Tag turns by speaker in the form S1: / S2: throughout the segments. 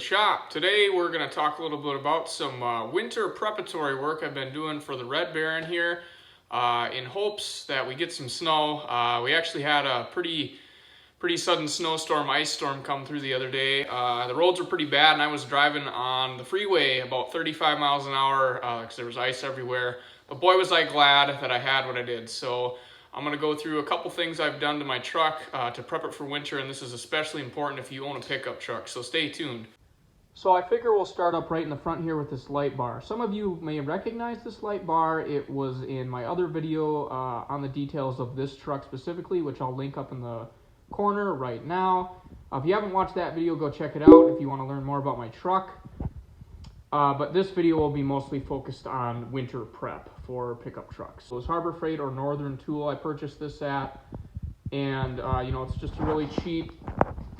S1: shop. Today we're going to talk a little bit about some winter preparatory work I've been doing for the Red Baron here in hopes that we get some snow. We actually had a pretty sudden snowstorm, ice storm come through the other day. The roads were pretty bad and I was driving on the freeway about 35 miles an hour because there was ice everywhere. But boy was I glad that I had what I did. So I'm going to go through a couple things I've done to my truck to prep it for winter, and this is especially important if you own a pickup truck, so stay tuned. So I figure we'll start up right in the front here with this light bar. Some of you may recognize this light bar. It was in my other video on the details of this truck specifically, which I'll link up in the corner right now. If you haven't watched that video, go check it out if you want to learn more about my truck. But this video will be mostly focused on winter prep for pickup trucks. So it's Harbor Freight or Northern Tool I purchased this at, and it's just a really cheap,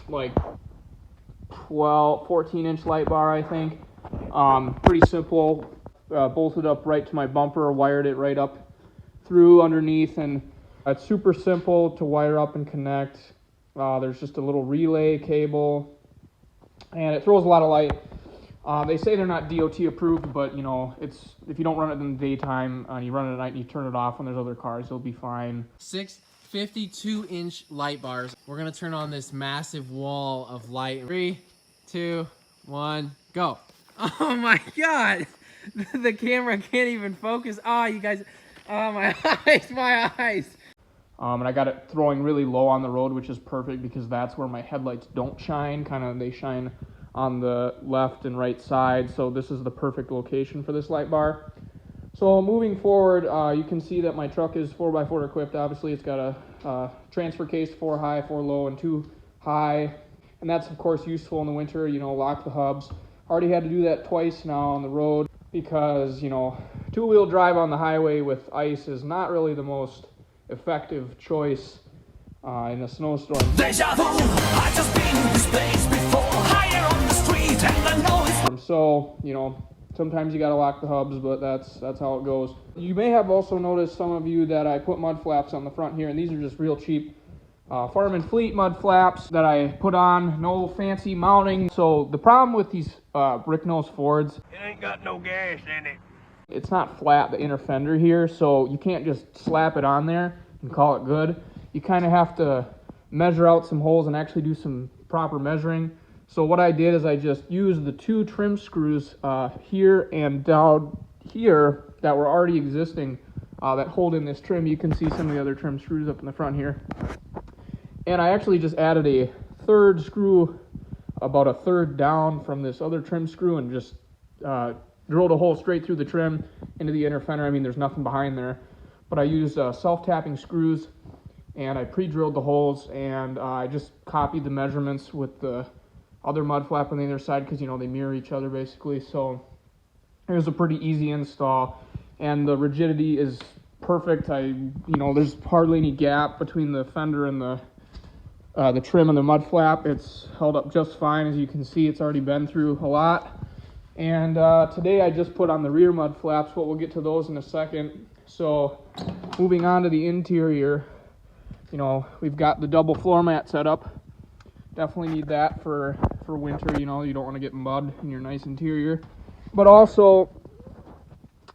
S1: like 14-inch light bar, I think. Pretty simple, bolted up right to my bumper, wired it right up through underneath, and it's super simple to wire up and connect. There's just a little relay cable, and it throws a lot of light. They say they're not DOT approved, but it's if you don't run it in the daytime and you run it at night and you turn it off when there's other cars, it'll be fine.
S2: 6 52-inch light bars. We're gonna turn on this massive wall of light. 3, 2, 1, go. Oh my God, the camera can't even focus. Oh, you guys, oh my eyes.
S1: And I got it throwing really low on the road, which is perfect because that's where my headlights don't shine. They shine on the left and right side, so this is the perfect location for this light bar. So moving forward, you can see that my truck is 4x4 equipped. Obviously it's got a transfer case, 4 high, 4 low, and 2 high, and that's of course useful in the winter. Lock the hubs. Already had to do that twice now on the road because two-wheel drive on the highway with ice is not really the most effective choice in a snowstorm. Deja vu, I've just been in this place before. Higher on the street and the noise. So, sometimes you gotta lock the hubs, but that's how it goes. You may have also noticed, some of you, that I put mud flaps on the front here, and these are just real cheap Farm and Fleet mud flaps that I put on, no fancy mounting. So the problem with these brick nose Fords,
S3: it ain't got no gas in it.
S1: It's not flat, the inner fender here, so you can't just slap it on there and call it good. You kind of have to measure out some holes and actually do some proper measuring. So what I did is I just used the 2 trim screws here and down here that were already existing that hold in this trim. You can see some of the other trim screws up in the front here. And I actually just added a 3rd screw, about a 1/3 down from this other trim screw, and just drilled a hole straight through the trim into the inner fender. I mean, there's nothing behind there. But I used self-tapping screws, and I pre-drilled the holes, and I just copied the measurements with the other mud flap on the other side because, they mirror each other basically. So it was a pretty easy install, and the rigidity is perfect. There's hardly any gap between the fender and the trim and the mud flap. It's held up just fine. As you can see, it's already been through a lot. And today I just put on the rear mud flaps, but we'll get to those in a second. So moving on to the interior, we've got the double floor mat set up. Definitely need that for winter. You don't want to get mud in your nice interior. But also,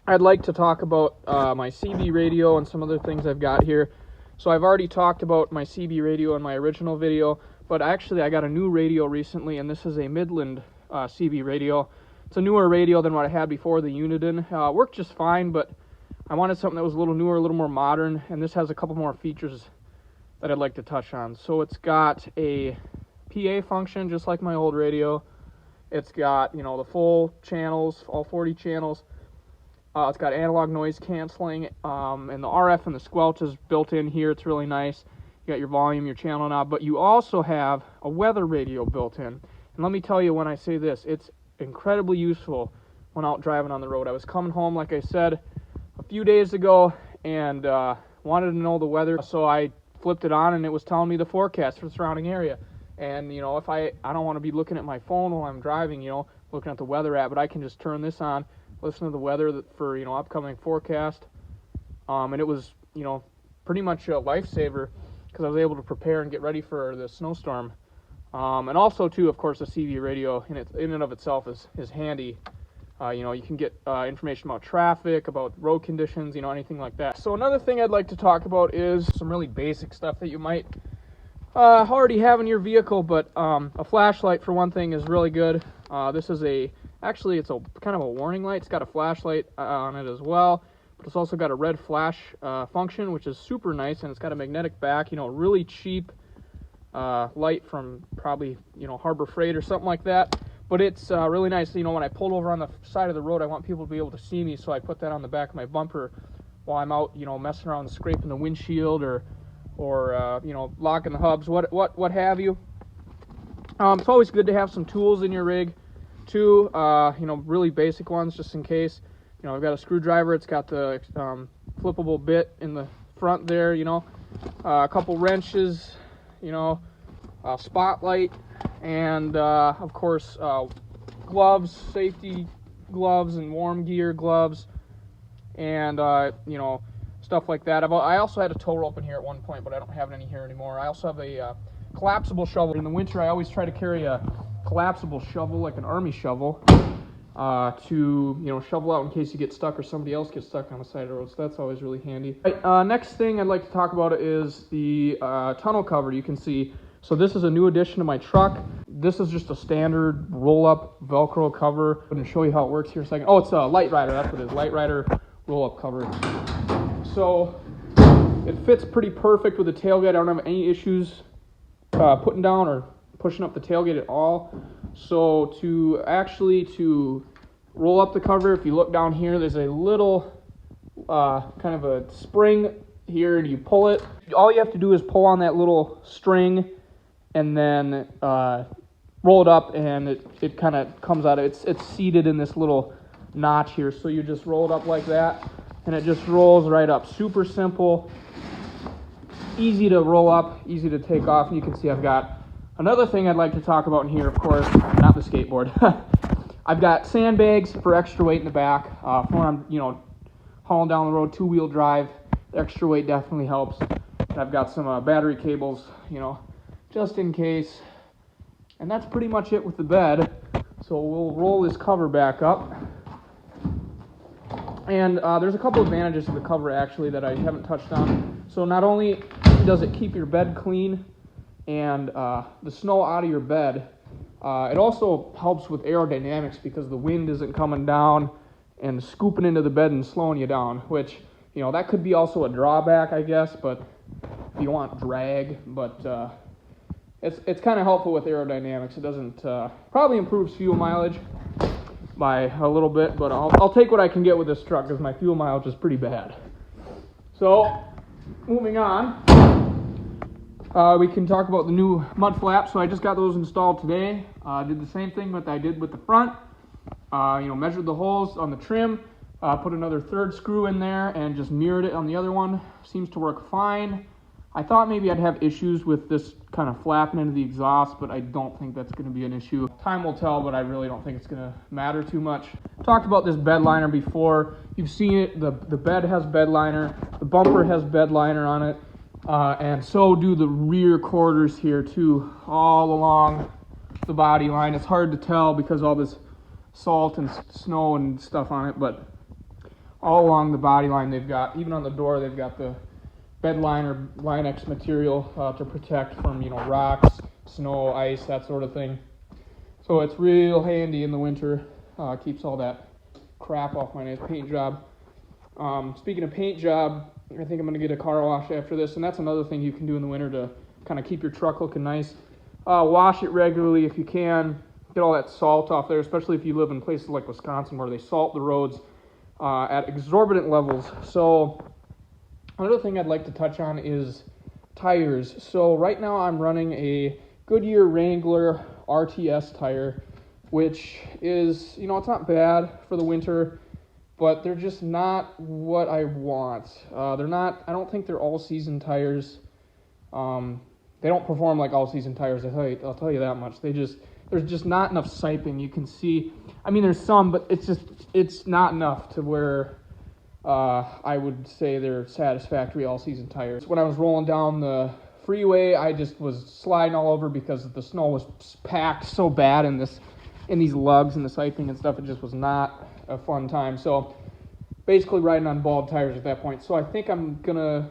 S1: I'd like to talk about my CB radio and some other things I've got here. So I've already talked about my CB radio in my original video, but actually I got a new radio recently, and this is a Midland CB radio. It's a newer radio than what I had before, the Uniden. Worked just fine, but I wanted something that was a little newer, a little more modern, and this has a couple more features that I'd like to touch on. So it's got a PA function, just like my old radio. It's got, the full channels, all 40 channels. It's got analog noise canceling, and the RF and the squelch is built in here. It's really nice. You got your volume, your channel knob, but you also have a weather radio built in. And let me tell you, when I say this, it's incredibly useful when out driving on the road. I was coming home, like I said, a few days ago, and wanted to know the weather, so I flipped it on, and it was telling me the forecast for the surrounding area. And if I don't want to be looking at my phone while I'm driving, looking at the weather app, but I can just turn this on, listen to the weather for upcoming forecast, and it was pretty much a lifesaver because I was able to prepare and get ready for the snowstorm And also too, of course, the CV radio in and of itself is handy. You can get information about traffic, about road conditions, anything like that. So another thing I'd like to talk about is some really basic stuff that you might already have in your vehicle, but a flashlight for one thing is really good. This is actually it's a kind of a warning light. It's got a flashlight on it as well, but it's also got a red flash function, which is super nice, and it's got a magnetic back. Really cheap light from probably Harbor Freight or something like that. But it's really nice. When I pulled over on the side of the road, I want people to be able to see me, so I put that on the back of my bumper while I'm out, messing around, scraping the windshield or locking the hubs, what have you. It's always good to have some tools in your rig, too. Really basic ones, just in case. I've got a screwdriver. It's got the flippable bit in the front there. A couple wrenches. A spotlight. And of course gloves, safety gloves and warm gear gloves, and stuff like that. I also had a tow rope in here at one point, but I don't have any here anymore. I also have a collapsible shovel. In the winter I always try to carry a collapsible shovel, like an army shovel, to shovel out in case you get stuck or somebody else gets stuck on the side of the road, so that's always really handy. Next thing I'd like to talk about is the tunnel cover. You can see, so this is a new addition to my truck. This is just a standard roll-up Velcro cover. I'm going to show you how it works here in a second. Oh, it's a Light Rider. That's what it is. Light Rider roll-up cover. So it fits pretty perfect with the tailgate. I don't have any issues putting down or pushing up the tailgate at all. So to roll up the cover, if you look down here, there's a little kind of a spring here, and you pull it. All you have to do is pull on that little string and then roll it up, and it kind of comes out. It's seated in this little notch here, so you just roll it up like that, and it just rolls right up. Super simple, easy to roll up, easy to take off. And you can see I've got another thing I'd like to talk about in here, of course, not the skateboard. I've got sandbags for extra weight in the back. For when I'm, hauling down the road, two-wheel drive, the extra weight definitely helps. And I've got some battery cables, just in case. And that's pretty much it with the bed. So we'll roll this cover back up. And there's a couple advantages to the cover, actually, that I haven't touched on. So not only does it keep your bed clean and the snow out of your bed, it also helps with aerodynamics, because the wind isn't coming down and scooping into the bed and slowing you down, which, that could be also a drawback, I guess, but if you want drag, but it's kind of helpful with aerodynamics. It doesn't, probably improves fuel mileage by a little bit, but I'll take what I can get with this truck, because my fuel mileage is pretty bad. So, moving on, we can talk about the new mud flaps. So I just got those installed today. Did the same thing that I did with the front. Measured the holes on the trim, put another third screw in there, and just mirrored it on the other one. Seems to work fine. I thought maybe I'd have issues with this kind of flapping into the exhaust, but I don't think that's going to be an issue. Time will tell, but I really don't think it's going to matter too much. Talked about this bed liner before. You've seen it. The bed has bed liner. The bumper has bed liner on it. And so do the rear quarters here too, all along the body line. It's hard to tell because all this salt and snow and stuff on it, but all along the body line they've got, even on the door, they've got the bed liner Line-X material to protect from, rocks, snow, ice, that sort of thing. So it's real handy in the winter. Keeps all that crap off my nice paint job. Speaking of paint job, I think I'm going to get a car wash after this, and that's another thing you can do in the winter to kind of keep your truck looking nice. Wash it regularly if you can. Get all that salt off there, especially if you live in places like Wisconsin where they salt the roads at exorbitant levels. So another thing I'd like to touch on is tires. So right now I'm running a Goodyear Wrangler RTS tire, which is, it's not bad for the winter, but they're just not what I want. I don't think they're all-season tires. They don't perform like all-season tires, I'll tell you that much. There's just not enough siping. You can see, there's some, but it's not enough to where I would say they're satisfactory all-season tires. When I was rolling down the freeway, I just was sliding all over because the snow was packed so bad in these lugs and the siping and stuff. It just was not a fun time. So basically riding on bald tires at that point. So I think I'm gonna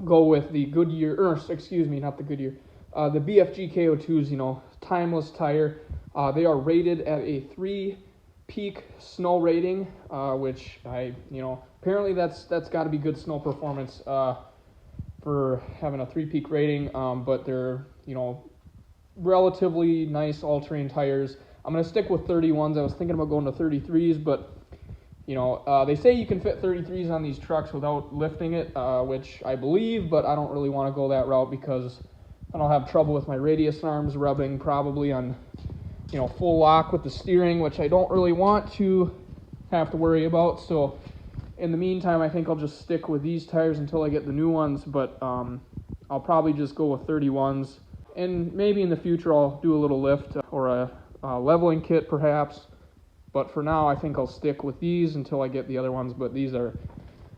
S1: go with the Goodyear, or excuse me, not the Goodyear, the BFG KO2s. Timeless tire. They are rated at a 3 peak snow rating, which apparently that's got to be good snow performance for having a 3 peak rating. But they're relatively nice all-terrain tires. I'm gonna stick with 31s. I was thinking about going to 33s, but they say you can fit 33s on these trucks without lifting it, which I believe, but I don't really want to go that route because then I'll have trouble with my radius arms rubbing probably on full lock with the steering, which I don't really want to have to worry about. So in the meantime, I think I'll just stick with these tires until I get the new ones, but I'll probably just go with 31s, and maybe in the future I'll do a little lift or a leveling kit perhaps, but for now I think I'll stick with these until I get the other ones. But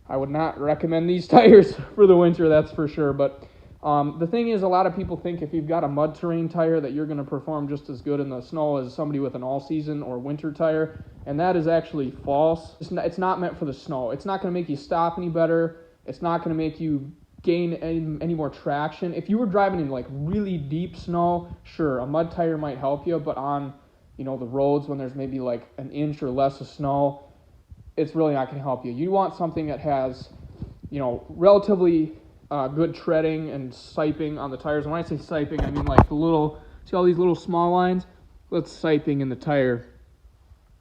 S1: I would not recommend these tires for the winter, that's for sure. But the thing is, a lot of people think if you've got a mud terrain tire that you're going to perform just as good in the snow as somebody with an all-season or winter tire, and that is actually false. It's not meant for the snow. It's not going to make you stop any better. It's not going to make you gain any more traction. If you were driving in like really deep snow, sure, a mud tire might help you, but on the roads when there's maybe like an inch or less of snow, it's really not going to help you. You want something that has relatively good treading and siping on the tires. And when I say siping, I mean like see all these little small lines? That's siping in the tire.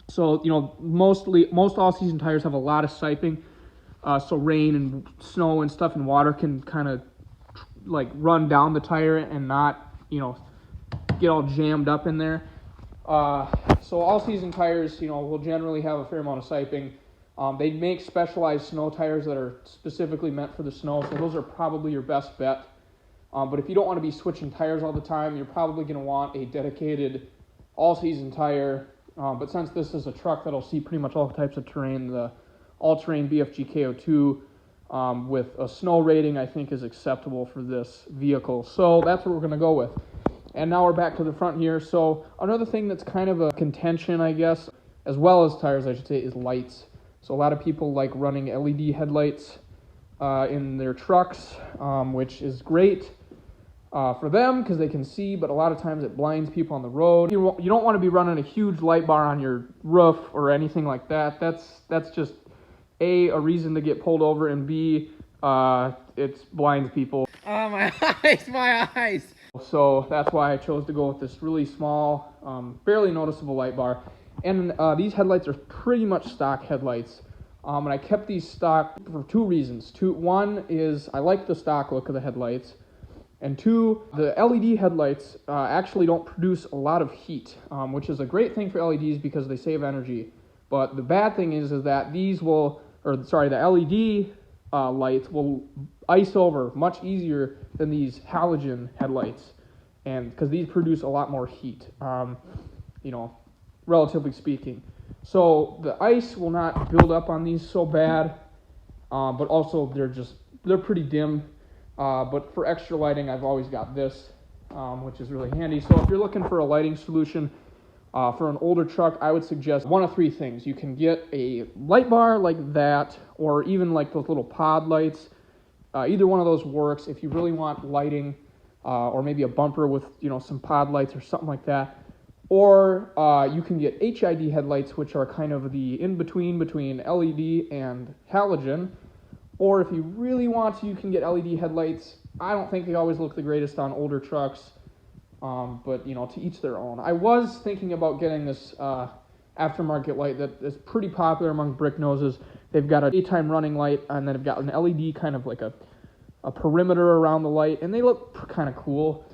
S1: So, most all-season tires have a lot of siping. So rain and snow and stuff and water can kind of like run down the tire and not, get all jammed up in there. So all-season tires, will generally have a fair amount of siping. They make specialized snow tires that are specifically meant for the snow, so those are probably your best bet. But if you don't want to be switching tires all the time, you're probably going to want a dedicated all-season tire. But since this is a truck that'll see pretty much all types of terrain, the all-terrain BFG KO2 with a snow rating, I think, is acceptable for this vehicle. So that's what we're going to go with. And now we're back to the front here. So another thing that's kind of a contention, I guess, as well as tires, I should say, is lights. So a lot of people like running LED headlights in their trucks, which is great for them because they can see, but a lot of times it blinds people on the road. You don't want to be running a huge light bar on your roof or anything like that. That's just A, a reason to get pulled over, and B, it blinds people.
S2: Oh, my eyes, my eyes.
S1: So that's why I chose to go with this really small, barely noticeable light bar. And these headlights are pretty much stock headlights. And I kept these stock for 2 reasons. One is I like the stock look of the headlights. And 2, the LED headlights actually don't produce a lot of heat, which is a great thing for LEDs because they save energy. But the bad thing is that the LED lights will ice over much easier than these halogen headlights, and because these produce a lot more heat, relatively speaking. So the ice will not build up on these so bad, but also they're pretty dim. But for extra lighting, I've always got this, which is really handy. So if you're looking for a lighting solution for an older truck, I would suggest one of 3 things. You can get a light bar like that, or even like those little pod lights. Either one of those works if you really want lighting, or maybe a bumper with some pod lights or something like that. Or you can get HID headlights, which are kind of the in-between between LED and halogen. Or if you really want to, you can get LED headlights. I don't think they always look the greatest on older trucks, but to each their own. I was thinking about getting this aftermarket light that is pretty popular among brick noses. They've got a daytime running light, and then they've got an LED kind of like a perimeter around the light, and they look kind of cool.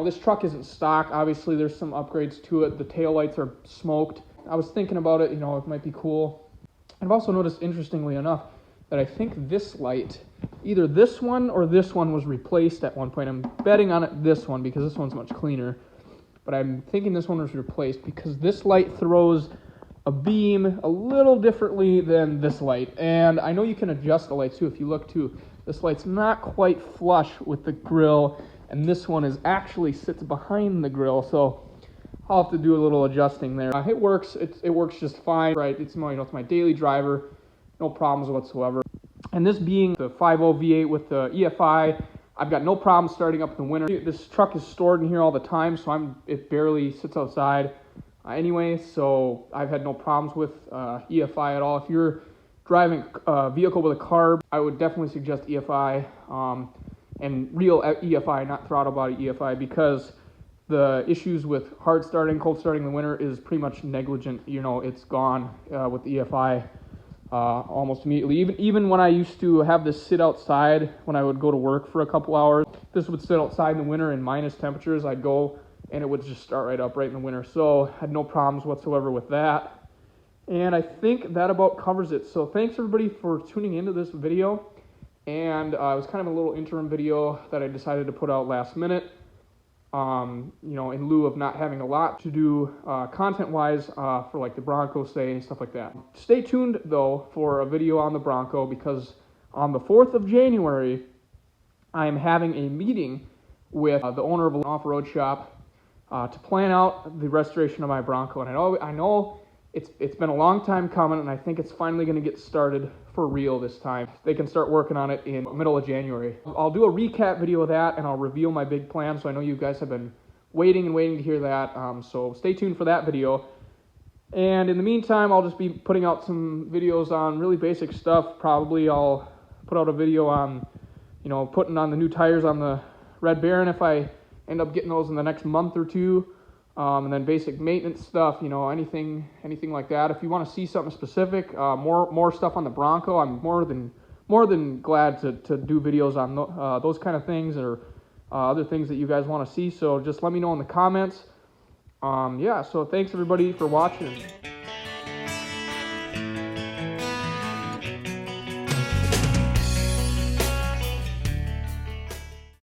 S1: This truck isn't stock. Obviously, there's some upgrades to it. The taillights are smoked. I was thinking about it. It might be cool. I've also noticed, interestingly enough, that I think this light, either this one or this one, was replaced at one point. I'm betting on it this one because this one's much cleaner. But I'm thinking this one was replaced because this light throws a beam a little differently than this light. And I know you can adjust the lights too. If you look too, This light's not quite flush with the grill, and this one is actually sits behind the grill, so I'll have to do a little adjusting there. It works. It works just fine, right? It's my daily driver, no problems whatsoever. And this being the 5.0 V8 with the EFI, I've got no problem starting up in the winter. This truck is stored in here all the time, so it barely sits outside anyway, so I've had no problems with EFI at all. If you're driving a vehicle with a carb, I would definitely suggest EFI, and real EFI, not throttle body EFI, because the issues with hard starting, cold starting in the winter is pretty much negligent. It's gone with the EFI. Almost immediately. Even when I used to have this sit outside when I would go to work for a couple hours, this would sit outside in the winter in minus temperatures. I'd go and it would just start right up right in the winter. So I had no problems whatsoever with that. And I think that about covers it. So thanks everybody for tuning into this video. And it was kind of a little interim video that I decided to put out last minute. In lieu of not having a lot to do content-wise for like the Bronco stay and stuff like that. Stay tuned, though, for a video on the Bronco, because on the 4th of January, I am having a meeting with the owner of an off-road shop to plan out the restoration of my Bronco. And I know it's been a long time coming, and I think it's finally going to get started for real this time. They can start working on it in the middle of January. I'll do a recap video of that, and I'll reveal my big plan, so I know you guys have been waiting to hear that, so stay tuned for that video. And in the meantime, I'll just be putting out some videos on really basic stuff. Probably I'll put out a video on, putting on the new tires on the Red Baron if I end up getting those in the next month or two. And then basic maintenance stuff, anything like that. If you want to see something specific, more stuff on the Bronco, I'm more than glad to do videos on those kind of things, or other things that you guys want to see. So just let me know in the comments. So thanks everybody for watching.